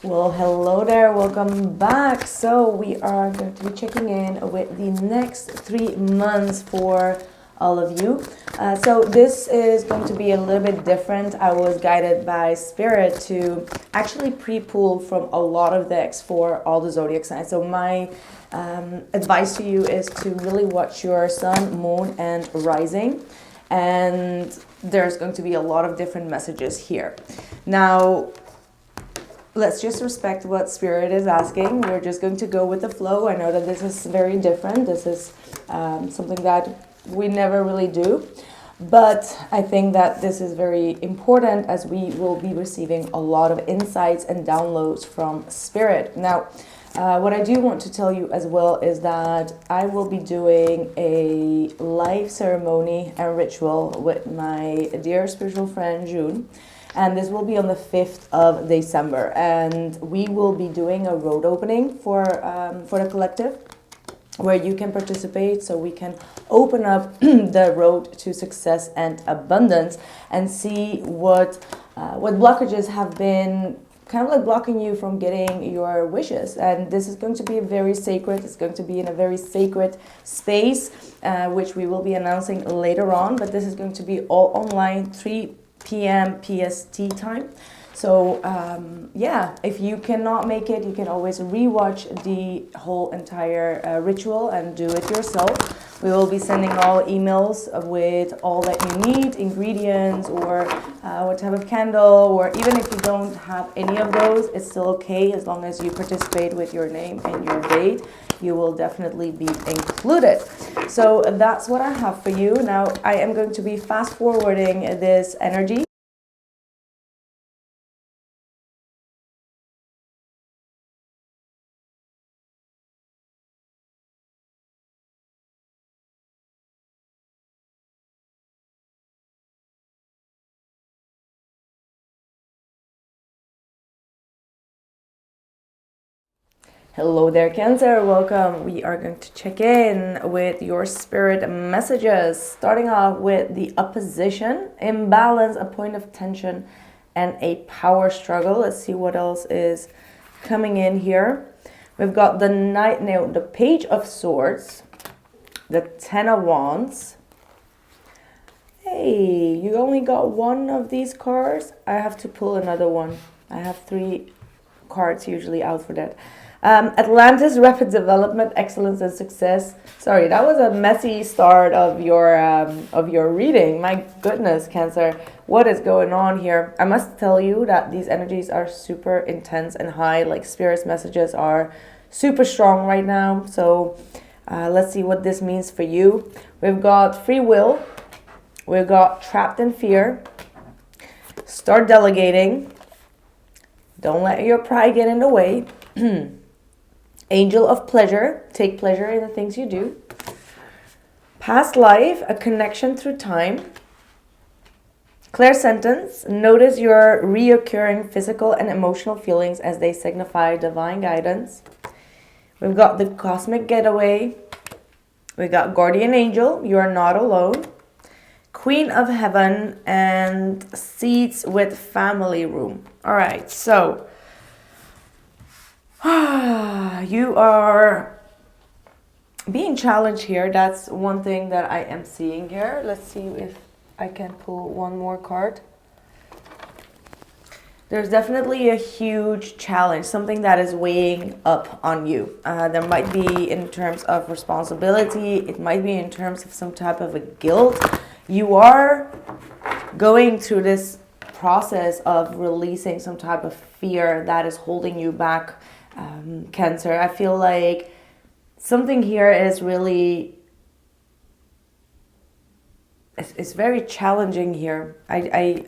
Well, hello there, welcome back. So, we are going to be checking in with the next 3 months for all of you. This is going to be a little bit different. I was guided by Spirit to actually pre pull from a lot of decks for all the zodiac signs. So, my advice to you is to really watch your sun, moon, and rising. And there's going to be a lot of different messages here. Now, let's just respect what Spirit is asking. We're just going to go with the flow. I know that this is very different. This is something that we never really do. But I think that this is very important as we will be receiving a lot of insights and downloads from Spirit. Now, what I do want to tell you as well is that I will be doing a live ceremony and ritual with my dear spiritual friend June. And this will be on the 5th of December. And we will be doing a road opening for the collective where you can participate, so we can open up the road to success and abundance and see what blockages have been kind of like blocking you from getting your wishes. And this is going to be very sacred. It's going to be in a very sacred space, which we will be announcing later on. But this is going to be all online, 3 p.m. PST time. So if you cannot make it, you can always rewatch the whole entire ritual and do it yourself. We will be sending all emails with all that you need, ingredients, or what type of candle, or even if you don't have any of those, it's still okay as long as you participate with your name and your date. You will definitely be included. So that's what I have for you. Now I am going to be fast forwarding this energy. Hello there, Cancer. Welcome. We are going to check in with your spirit messages, starting off with the opposition, imbalance, a point of tension, and a power struggle. Let's see what else is coming in here. We've got the Knight, now the Page of Swords, the Ten of Wands. Hey, you only got one of these cards. I have to pull another one. I have 3 cards usually out for that. Atlantis, rapid development, excellence, and success. Sorry, that was a messy start of your reading. My goodness, Cancer, what is going on here? I must tell you that these energies are super intense and high. Like, Spirit's messages are super strong right now. So let's see what this means for you. We've got free will. We've got trapped in fear. Start delegating. Don't let your pride get in the way. Angel of pleasure, take pleasure in the things you do. Past life, a connection through time. Clairsentience, notice your reoccurring physical and emotional feelings as they signify divine guidance. We've got the cosmic getaway. We got guardian angel, you are not alone. Queen of heaven, and seats with family room. All right, so you are being challenged here. That's one thing that I am seeing here. Let's see if I can pull one more card. There's definitely a huge challenge, something that is weighing up on you. There might be in terms of responsibility. It might be in terms of some type of a guilt. You are going through this process of releasing some type of fear that is holding you back. Cancer, I feel like something here is really, it's very challenging here. I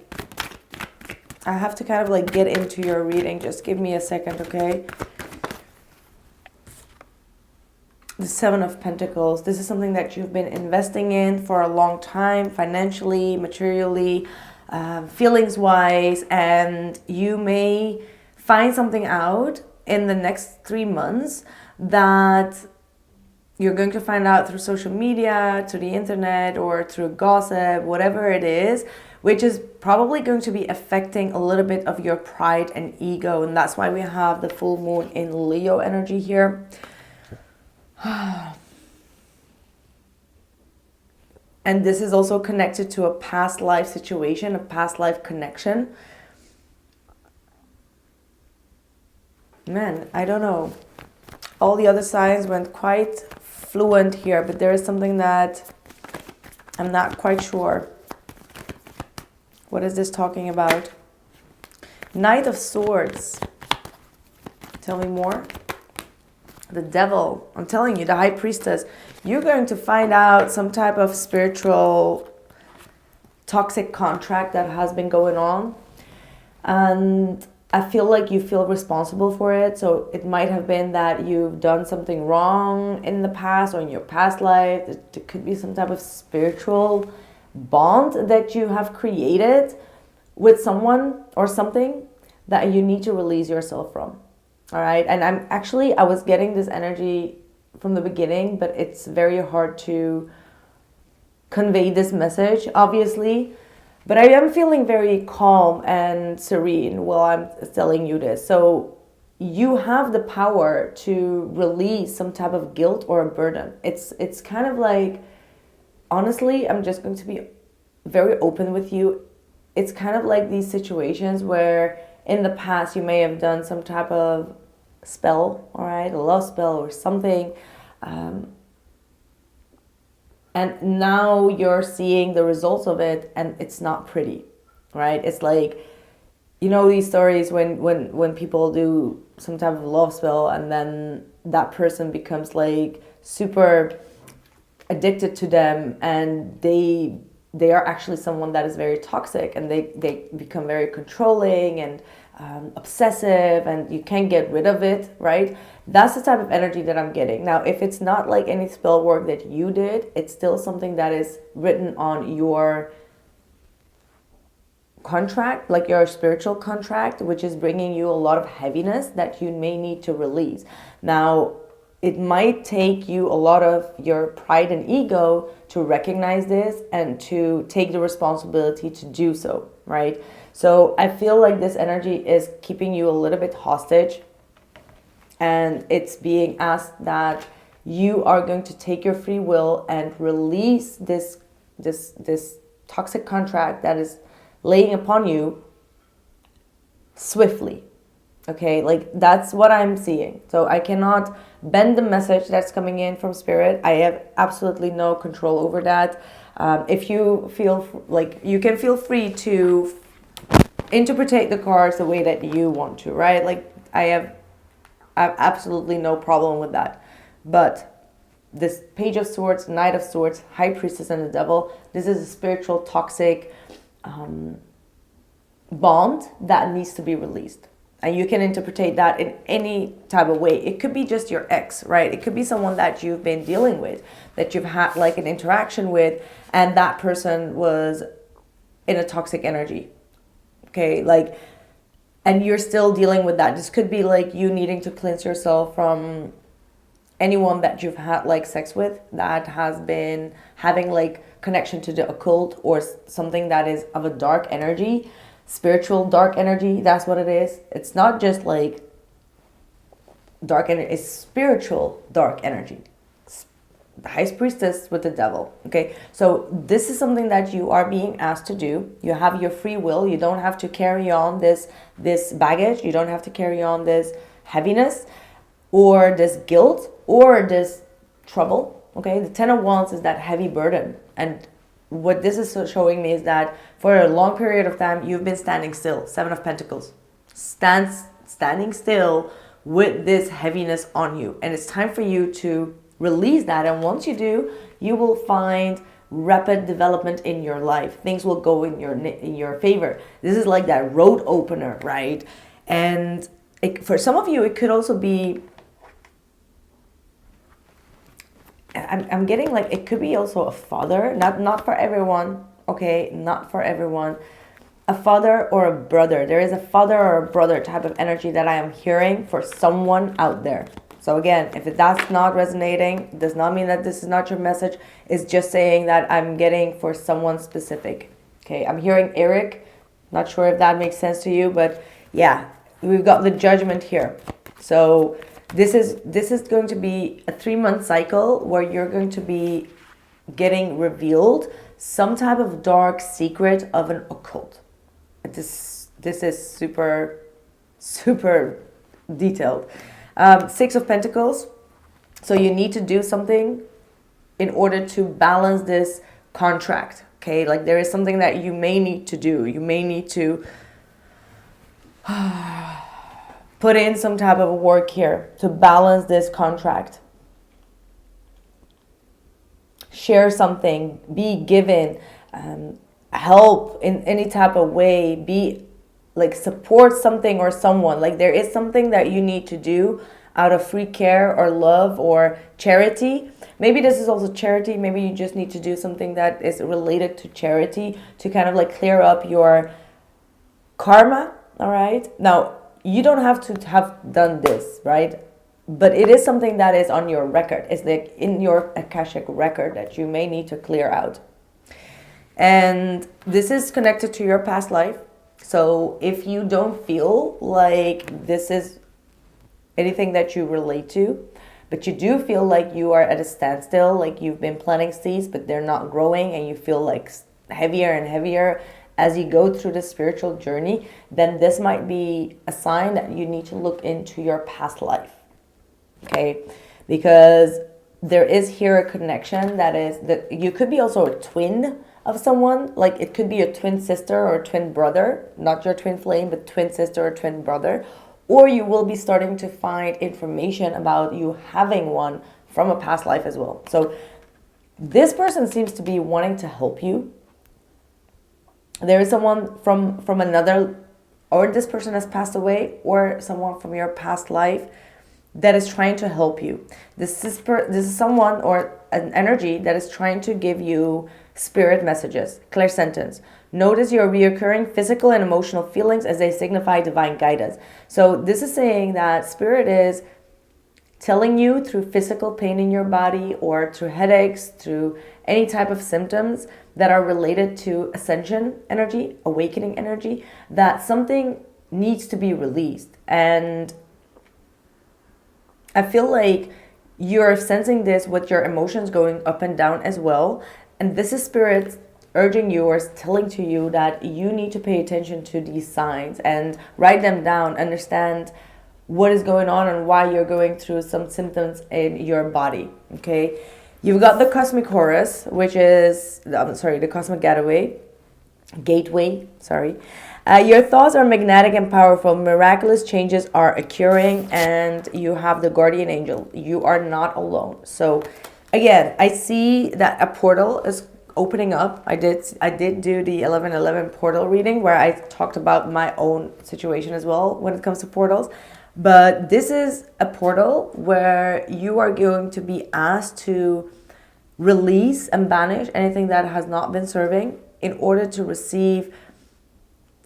have to kind of like get into your reading. Just give me a second, okay? The Seven of Pentacles. This is something that you've been investing in for a long time, financially, materially, feelings-wise, and you may find something out in the next 3 months that you're going to find out through social media, through the internet, or through gossip, whatever it is, which is probably going to be affecting a little bit of your pride and ego. And that's why we have the full moon in Leo energy here. And this is also connected to a past life situation, a past life connection. Man, I don't know. All the other signs went quite fluent here, but there is something that I'm not quite sure. What is this talking about? Knight of Swords. Tell me more. The Devil. I'm telling you, the High Priestess. You're going to find out some type of spiritual toxic contract that has been going on. And I feel like you feel responsible for it. So it might have been that you've done something wrong in the past or in your past life. It could be some type of spiritual bond that you have created with someone or something that you need to release yourself from. All right. And I was getting this energy from the beginning, but it's very hard to convey this message, obviously. But I am feeling very calm and serene while I'm telling you this. So you have the power to release some type of guilt or a burden. It's kind of like, honestly, I'm just going to be very open with you. It's kind of like these situations where in the past you may have done some type of spell, all right, a love spell or something. And now you're seeing the results of it and it's not pretty, right? It's like, you know, these stories when people do some type of love spell and then that person becomes like super addicted to them and they are actually someone that is very toxic and they become very controlling and obsessive and you can't get rid of it, right? That's the type of energy that I'm getting. Now, if it's not like any spell work that you did, it's still something that is written on your contract, like your spiritual contract, which is bringing you a lot of heaviness that you may need to release. Now, it might take you a lot of your pride and ego to recognize this and to take the responsibility to do so, right? So I feel like this energy is keeping you a little bit hostage, and it's being asked that you are going to take your free will and release this toxic contract that is laying upon you swiftly. Okay, like that's what I'm seeing. So I cannot bend the message that's coming in from spirit. I have absolutely no control over that. If you feel like, you can feel free to interpret the cards the way that you want to, right? Like I have absolutely no problem with that. But this Page of Swords, Knight of Swords, High Priestess and the Devil, this is a spiritual toxic bond that needs to be released. And you can interpret that in any type of way. It could be just your ex, right? It could be someone that you've been dealing with, that you've had like an interaction with, and that person was in a toxic energy. Okay, like, and you're still dealing with that. This could be like you needing to cleanse yourself from anyone that you've had like sex with that has been having like connection to the occult or something that is of a dark energy. Spiritual dark energy, that's what it is. It's not just like dark energy, it's spiritual dark energy. The High Priestess with the Devil. Okay, so this is something that you are being asked to do. You have your free will. You don't have to carry on this baggage. You don't have to carry on this heaviness or this guilt or this trouble. Okay, the Ten of Wands is that heavy burden, and what this is showing me is that for a long period of time, you've been standing still. Seven of Pentacles. Standing still with this heaviness on you. And it's time for you to release that. And once you do, you will find rapid development in your life. Things will go in your favor. This is like that road opener, right? And for some of you, it could also be, I'm getting like, it could be also a father, not for everyone, okay, not for everyone. A father or a brother. There is a father or a brother type of energy that I am hearing for someone out there. So again, if that's not resonating, it does not mean that this is not your message. It's just saying that I'm getting for someone specific, Okay, I'm hearing Eric. Not sure if that makes sense to you, but yeah, we've got the Judgment here. So this is going to be a 3-month cycle where you're going to be getting revealed some type of dark secret of an occult. This is super detailed. 6 of Pentacles. So you need to do something in order to balance this contract. Okay, like there is something that you may need to do. You may need to put in some type of work here to balance this contract. Share something, be given help in any type of way, be like support something or someone. Like there is something that you need to do out of free care or love or charity. Maybe this is also charity. Maybe you just need to do something that is related to charity to kind of like clear up your karma. All right. Now, you don't have to have done this, right? But it is something that is on your record. It's like in your Akashic record that you may need to clear out. And this is connected to your past life. So if you don't feel like this is anything that you relate to, but you do feel like you are at a standstill, like you've been planting seeds, but they're not growing, and you feel like heavier and heavier as you go through the spiritual journey, then this might be a sign that you need to look into your past life. Okay, because there is here a connection that you could be also a twin of someone. Like it could be a twin sister or a twin brother, not your twin flame, but twin sister or twin brother. Or you will be starting to find information about you having one from a past life as well. So this person seems to be wanting to help you. There is someone from another, or this person has passed away, or someone from your past life that is trying to help you. This is someone or an energy that is trying to give you spirit messages. Clear sentence. Notice your reoccurring physical and emotional feelings as they signify divine guidance. So this is saying that spirit is telling you through physical pain in your body or through headaches, through any type of symptoms that are related to ascension energy, awakening energy, that something needs to be released. And I feel like you're sensing this with your emotions going up and down as well. And this is spirit urging you or telling to you that you need to pay attention to these signs and write them down, understand what is going on and why you're going through some symptoms in your body. Okay, you've got the Cosmic Horus, which is the Cosmic Gateway. Your thoughts are magnetic and powerful. Miraculous changes are occurring, and you have the Guardian Angel. You are not alone. So again, I see that a portal is opening up. I did do the 11/11 portal reading where I talked about my own situation as well when it comes to portals. But this is a portal where you are going to be asked to release and banish anything that has not been serving in order to receive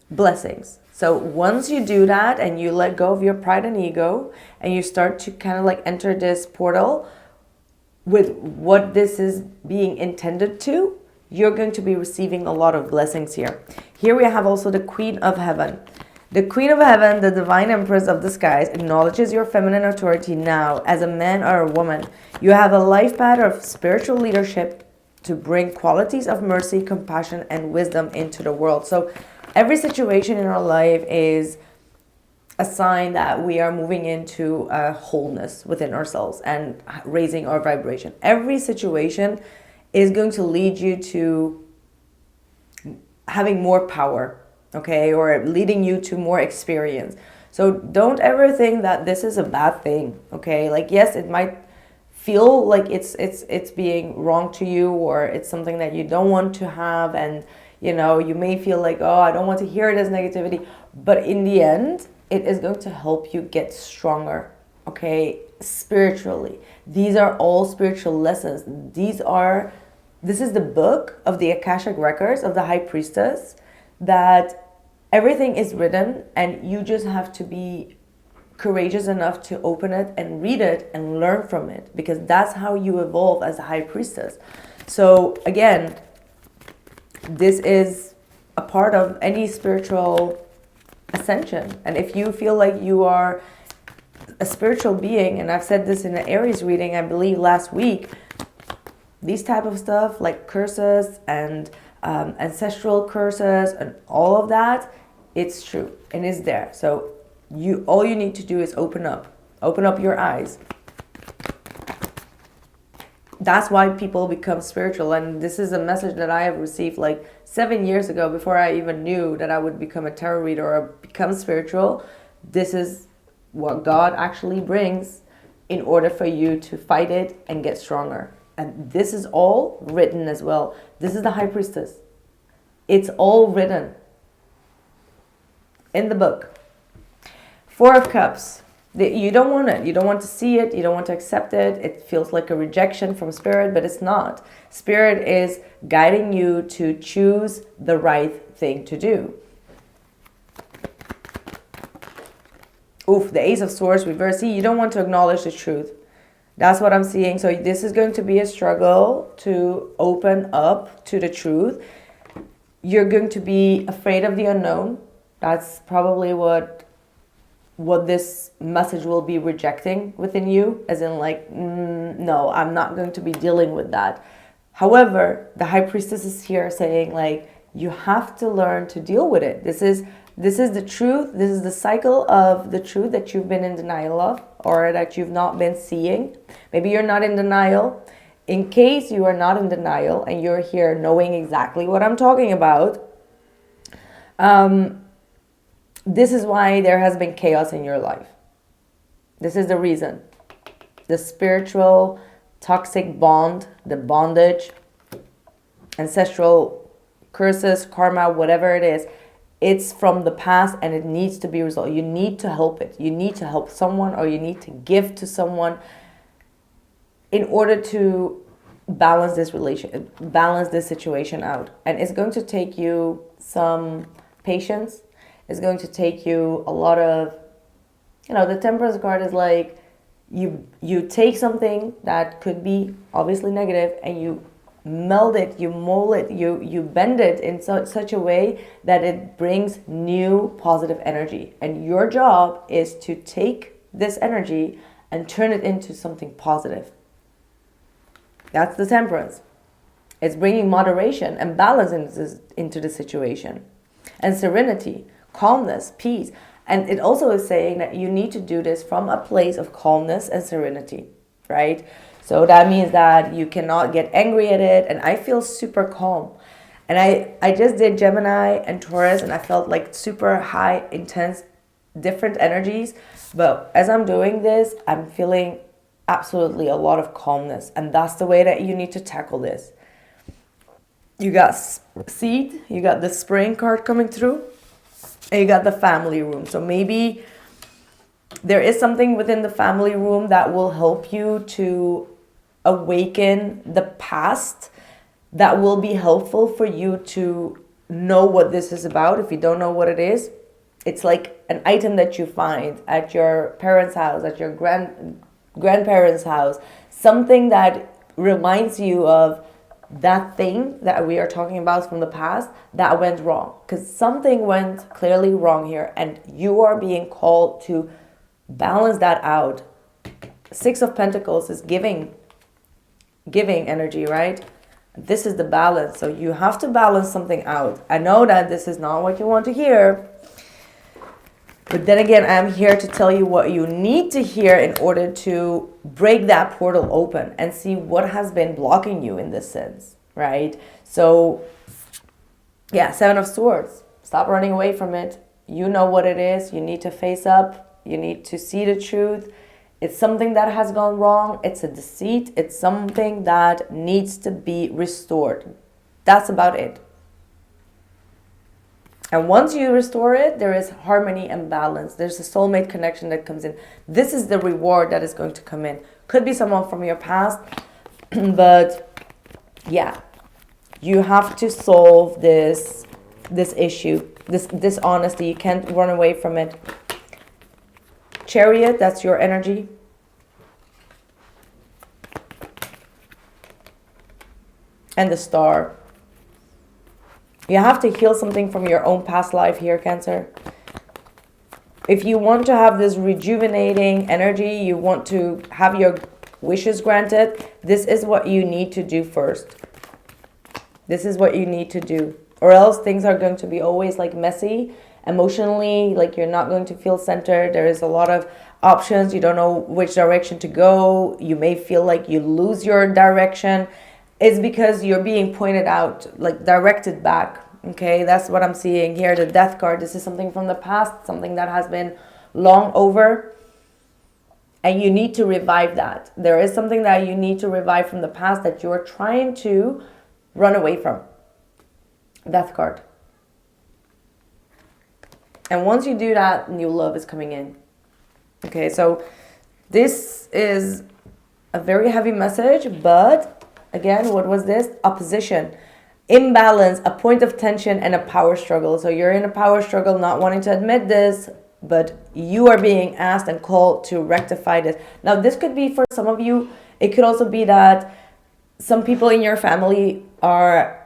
blessings. So once you do that and you let go of your pride and ego and you start to kind of like enter this portal with what this is being intended to, you're going to be receiving a lot of blessings here. Here we have also the Queen of Heaven. The Queen of Heaven, the Divine Empress of the Skies, acknowledges your feminine authority now as a man or a woman. You have a life path of spiritual leadership to bring qualities of mercy, compassion, and wisdom into the world. So every situation in our life is a sign that we are moving into a wholeness within ourselves and raising our vibration. Every situation is going to lead you to having more power, okay, or leading you to more experience. So don't ever think that this is a bad thing, okay? Like, yes, it might feel like it's being wrong to you, or it's something that you don't want to have, and you know, you may feel like, oh, I don't want to hear it as negativity, but in the end, it is going to help you get stronger, okay, spiritually. These are all spiritual lessons. This is the book of the Akashic Records of the High Priestess, that everything is written and you just have to be courageous enough to open it and read it and learn from it, because that's how you evolve as a High Priestess. So again, this is a part of any spiritual ascension. And if you feel like you are a spiritual being, and I've said this in an Aries reading, I believe last week, these type of stuff like curses and ancestral curses and all of that, it's true and it's there. So all you need to do is open up your eyes. That's why people become spiritual. And this is a message that I have received like 7 years ago, before I even knew that I would become a tarot reader or become spiritual. This is what God actually brings in order for you to fight it and get stronger. And this is all written as well. This is the High Priestess. It's all written in the book. Four of Cups. You don't want it. You don't want to see it. You don't want to accept it. It feels like a rejection from Spirit, but it's not. Spirit is guiding you to choose the right thing to do. Oof, the Ace of Swords reverse. See, you don't want to acknowledge the truth. That's what I'm seeing. So this is going to be a struggle to open up to the truth. You're going to be afraid of the unknown. That's probably what this message will be rejecting within you, as in like, no, I'm not going to be dealing with that. However, the High Priestess is here saying like, you have to learn to deal with it. This is the truth. This is the cycle of the truth that you've been in denial of, or that you've not been seeing. Maybe you're not in denial. In case you are not in denial and you're here knowing exactly what I'm talking about, this is why there has been chaos in your life. This is the reason. The spiritual toxic bond, the bondage, ancestral curses, karma, whatever it is, it's from the past and it needs to be resolved. You need to help it. You need to help someone, or you need to give to someone in order to balance this situation out. And it's going to take you some patience. It's going to take you a lot of, the Temperance card is like, you take something that could be obviously negative and you meld it, you mold it, you bend it in such a way that it brings new positive energy. And your job is to take this energy and turn it into something positive. That's the Temperance. It's bringing moderation and balance into the situation. And serenity, calmness, peace. And it also is saying that you need to do this from a place of calmness and serenity, right? So that means that you cannot get angry at it. And I feel super calm. And I just did Gemini and Taurus, and I felt like super high, intense, different energies. But as I'm doing this, I'm feeling absolutely a lot of calmness. And that's the way that you need to tackle this. You got Seed, you got the Spring card coming through, and you got the Family Room. So maybe there is something within the family room that will help you to awaken the past, that will be helpful for you to know what this is about. If you don't know what it is, it's like an item that you find at your parents' house, at your grandparents' house, something that reminds you of that thing that we are talking about from the past that went wrong. Because something went clearly wrong here, and you are being called to balance that out. Six of Pentacles is giving energy, right? This is the balance. So you have to balance something out. I know that this is not what you want to hear, but then again, I'm here to tell you what you need to hear in order to break that portal open and see what has been blocking you in this sense, right? So yeah, Seven of Swords. Stop running away from it. You know what it is. You need to face up. You need to see the truth. It's something that has gone wrong. It's a deceit. It's something that needs to be restored. That's about it. And once you restore it, there is harmony and balance. There's a soulmate connection that comes in. This is the reward that is going to come in. Could be someone from your past, but yeah, you have to solve this issue, this dishonesty. You can't run away from it. Chariot, that's your energy. And the Star. You have to heal something from your own past life here, Cancer. If you want to have this rejuvenating energy, you want to have your wishes granted, this is what you need to do first. This is what you need to do. Or else things are going to be always like messy, emotionally, like you're not going to feel centered. There is a lot of options. You don't know which direction to go. You may feel like you lose your direction. It's because you're being pointed out, like directed back. Okay, that's what I'm seeing here. The Death card. This is something from the past, something that has been long over. And you need to revive that. There is something that you need to revive from the past that you're trying to run away from. Death card. And once you do that, new love is coming in. Okay, so this is a very heavy message, but again, what was this? Opposition, imbalance, a point of tension, and a power struggle. So you're in a power struggle, not wanting to admit this, but you are being asked and called to rectify this. Now, this could be for some of you. It could also be that some people in your family are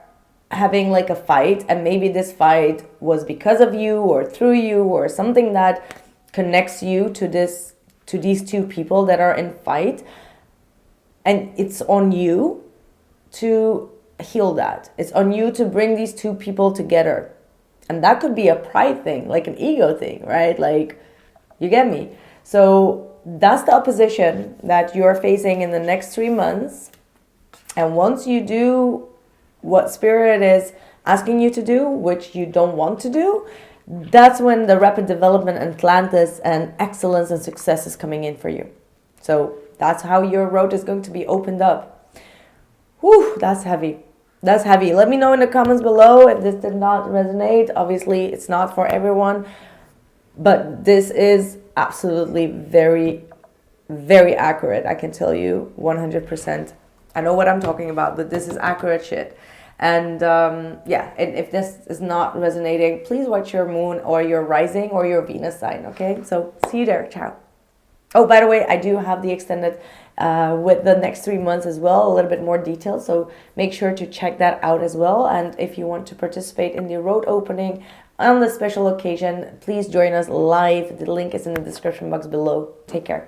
having like a fight, and maybe this fight was because of you or through you or something that connects you to these two people that are in fight, and it's on you to heal that. It's on you to bring these two people together. And that could be a pride thing, like an ego thing, right? Like, you get me? So that's the opposition that you're facing in the next 3 months. And once you do what Spirit is asking you to do, which you don't want to do, that's when the rapid development and Atlantis and excellence and success is coming in for you. So that's how your road is going to be opened up. Whew, that's heavy. That's heavy. Let me know in the comments below if this did not resonate. Obviously, it's not for everyone, but this is absolutely very, very accurate. I can tell you 100%. I know what I'm talking about, but this is accurate shit. And yeah, and if this is not resonating, please watch your moon or your rising or your Venus sign, okay? So see you there. Ciao. Oh, by the way, I do have the extended with the next 3 months as well, a little bit more detail. So make sure to check that out as well. And if you want to participate in the road opening on the special occasion, please join us live. The link is in the description box below. Take care.